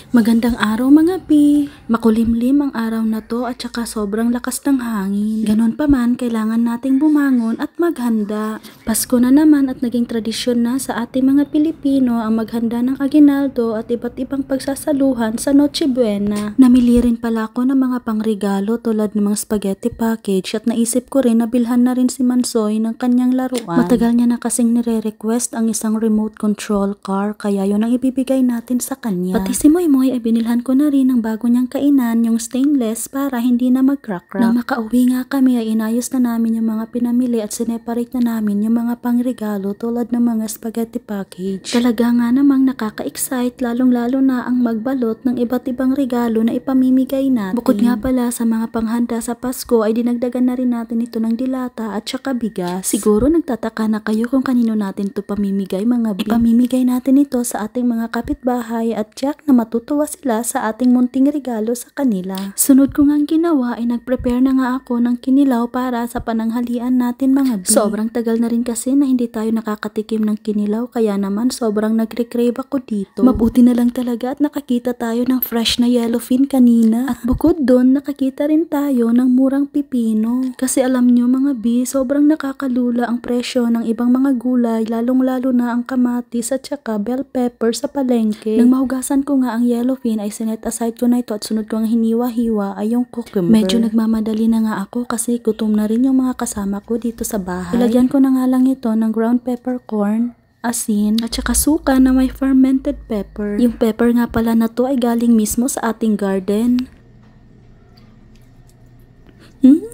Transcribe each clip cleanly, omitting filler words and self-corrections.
Magandang araw mga bi. Makulimlim ang araw na to at saka sobrang lakas ng hangin. Ganon pa man, kailangan nating bumangon at maghanda. Pasko na naman at naging tradisyon na sa ating mga Pilipino ang maghanda ng aguinaldo at iba't ibang pagsasaluhan sa Noche Buena. Namili rin pala ako ng mga pangregalo tulad ng mga spaghetti package at naisip ko rin na bilhan na rin si Mansoy ng kanyang laruan. Matagal niya na kasing nire-request ang isang remote control car kaya yun ang ibibigay natin sa kanya. Pati si Moy ay binilhan ko na rin ng bago niyang kainan, yung stainless para hindi na mag-crack-crack. Nang makauwi nga kami ay inayos na namin yung mga pinamili at sineparate na namin yung mga pangregalo tulad ng mga spaghetti package. Talaga nga namang nakaka-excite lalong-lalo na ang magbalot ng iba't ibang regalo na ipamimigay natin. Bukod nga pala sa mga panghanda sa Pasko ay dinagdagan na rin natin ito ng dilata at saka bigas. Siguro nagtataka na kayo kung kanino natin ito pamimigay mga bi. Ipamimigay natin ito sa ating mga kapitbahay at tiyak na matutuwa sila sa ating munting regalo sa kanila. Sunod ko ngang ginawa ay nag-prepare na nga ako ng kinilaw para sa pananghalian natin mga bi. Sobrang tagal na rin kasi na hindi tayo nakakatikim ng kinilaw kaya naman sobrang nagre-crave ako dito. Mabuti na lang talaga at nakakita tayo ng fresh na yellowfin kanina. At bukod doon nakakita rin tayo ng murang pipino. Kasi alam nyo mga bi, sobrang nakakalula ang presyo ng ibang mga gulay lalong-lalo na ang kamatis at saka bell pepper sa palengke. Nang mahugasan ko nga ang yellowfin ay sinet aside ko na ito at sunod ko ang hiniwa-hiwa ay yung cucumber. Medyo nagmamadali na nga ako kasi gutom na rin yung mga kasama ko dito sa bahay. Ilagyan ko na nga lang ito ng ground peppercorn, asin, at saka suka na may fermented pepper. Yung pepper nga pala na to ay galing mismo sa ating garden.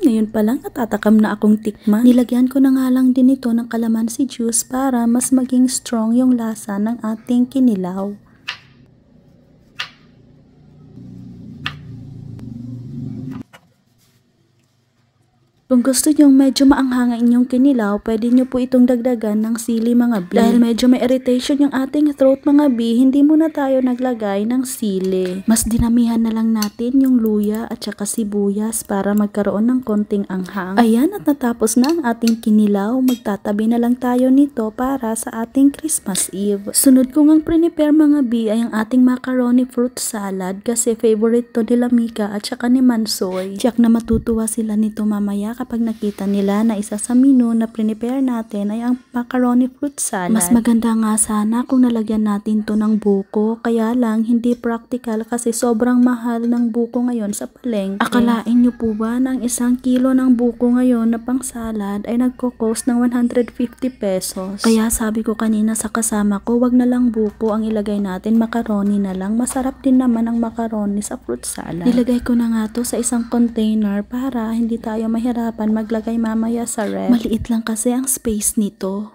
Ngayon pa lang natatakam na akong tikman. Nilagyan ko na nga lang din ito ng calamansi juice para mas maging strong yung lasa ng ating kinilaw. Kung gusto nyo medyo maanghang ang inyong kinilaw, pwede nyo po itong dagdagan ng sili mga bi. Dahil medyo may irritation yung ating throat mga bi, hindi muna tayo naglagay ng sili. Mas dinamihan na lang natin yung luya at saka sibuyas para magkaroon ng konting anghang. Ayan at natapos na ang ating kinilaw, magtatabi na lang tayo nito para sa ating Christmas Eve. Sunod ko ngang prepare mga bi ay ang ating macaroni fruit salad kasi favorite to nila Mika at saka ni Mansoy. Tiyak na matutuwa sila nito mamaya kapag nakita nila na isa sa menu na prepare natin ay ang macaroni fruit salad. Mas maganda nga sana kung nalagyan natin to ng buko, kaya lang hindi practical kasi sobrang mahal ng buko ngayon sa palengke. Akalain nyo po ba na ang 1 kilo ng buko ngayon na pang salad ay nagko-cost ng 150 pesos? Kaya sabi ko kanina sa kasama ko, wag na lang buko ang ilagay natin, macaroni na lang. Masarap din naman ang macaroni sa fruit salad. Nilagay ko na nga to sa isang container para hindi tayo mahirapan maglagay mamaya sa ref. Maliit lang kasi ang space nito.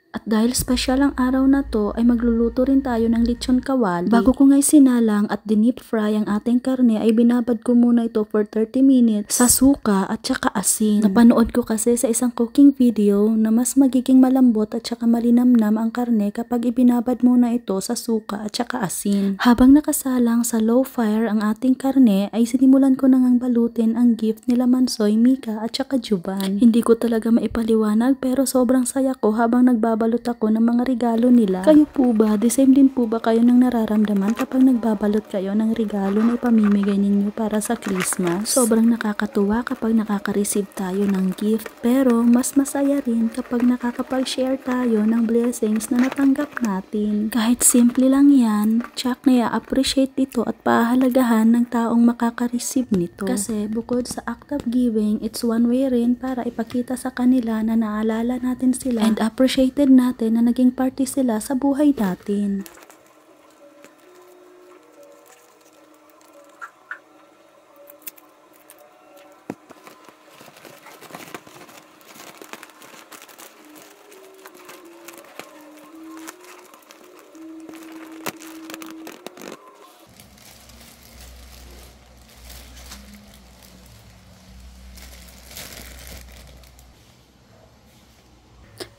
At dahil special ang araw na to ay magluluto rin tayo ng lechon kawali. Bago ko nga'y sinalang at dinip fry ang ating karne ay binabad ko muna ito for 30 minutes sa suka at saka asin. Napanood ko kasi sa isang cooking video na mas magiging malambot at saka malinamnam ang karne kapag ibinabad muna ito sa suka at saka asin. Habang nakasalang sa low fire ang ating karne ay sinimulan ko na ngang balutin ang gift nila Mansoy, Mika at saka Juban. Hindi ko talaga maipaliwanag pero sobrang saya ko habang nagbabalot ako ng mga regalo nila. Kayo po ba? The same din po ba kayo ng nararamdaman kapag nagbabalot kayo ng regalo na ipamimigay ninyo para sa Christmas? Sobrang nakakatuwa kapag nakaka-receive tayo ng gift pero mas masaya rin kapag nakakapag-share tayo ng blessings na natanggap natin. Kahit simple lang yan, tsak na i-appreciate ito at pahalagahan ng taong makaka-receive nito. Kasi bukod sa act of giving, it's one way rin para ipakita sa kanila na naalala natin sila and appreciated natin na naging parte sila sa buhay natin.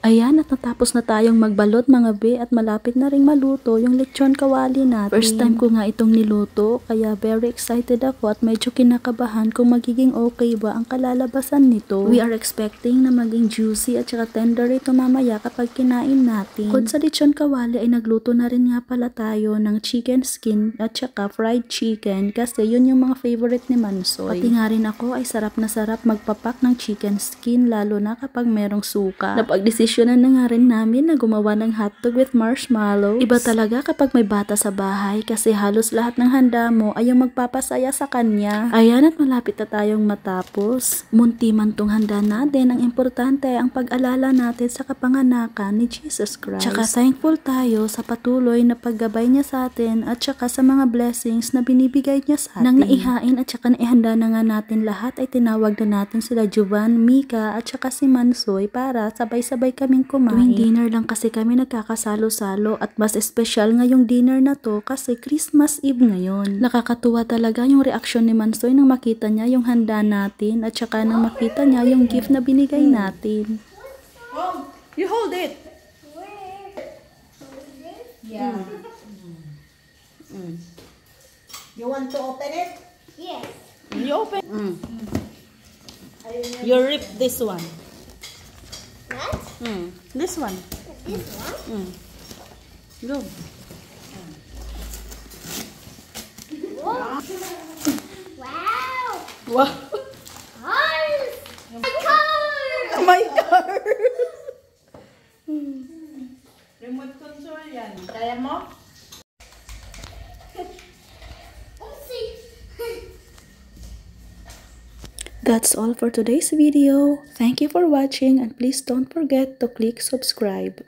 Ayan, at natapos na tayong magbalot mga be at malapit na ring maluto yung lechon kawali natin. First time ko nga itong niluto kaya very excited ako at medyo kinakabahan kung magiging okay ba ang kalalabasan nito. We are expecting na maging juicy at saka tender ito mamaya kapag kinain natin. Bukod sa lechon kawali ay nagluto na rin nga pala tayo ng chicken skin at saka fried chicken kasi yun yung mga favorite ni Mansoy. Pati nga rin ako ay sarap na sarap magpapak ng chicken skin lalo na kapag merong suka. Napagdesisyonan na nga rin namin na gumawa ng hotdog with marshmallows. Iba talaga kapag may bata sa bahay kasi halos lahat ng handa mo ay yung magpapasaya sa kanya. Ayan at malapit na tayong matapos. Munti man tong handa natin, ang importante ang pag-alala natin sa kapanganakan ni Jesus Christ. Tsaka thankful tayo sa patuloy na paggabay niya sa atin at tsaka sa mga blessings na binibigay niya sa atin. Nang naihain at tsaka naihanda na nga natin lahat ay tinawag na natin sila Juvan, Mika at tsaka si Mansoy para sabay-sabay kaming kumain. Tuwing dinner lang kasi kami nagkakasalo-salo at mas espesyal ngayong dinner na to kasi Christmas Eve ngayon. Nakakatuwa talaga yung reaksyon ni Mansoy nang makita niya yung handa natin at saka nang makita niya yung gift na binigay natin. Oh, you hold it. Yeah. You want to open it? Yes. You open. You rip this one. What? This one. This one? Go. Wow. Wow. Cars. My car. My car. Remote control yan. Kaya mo? Oopsie. That's all for today's video. Thank you for watching and please don't forget to click subscribe.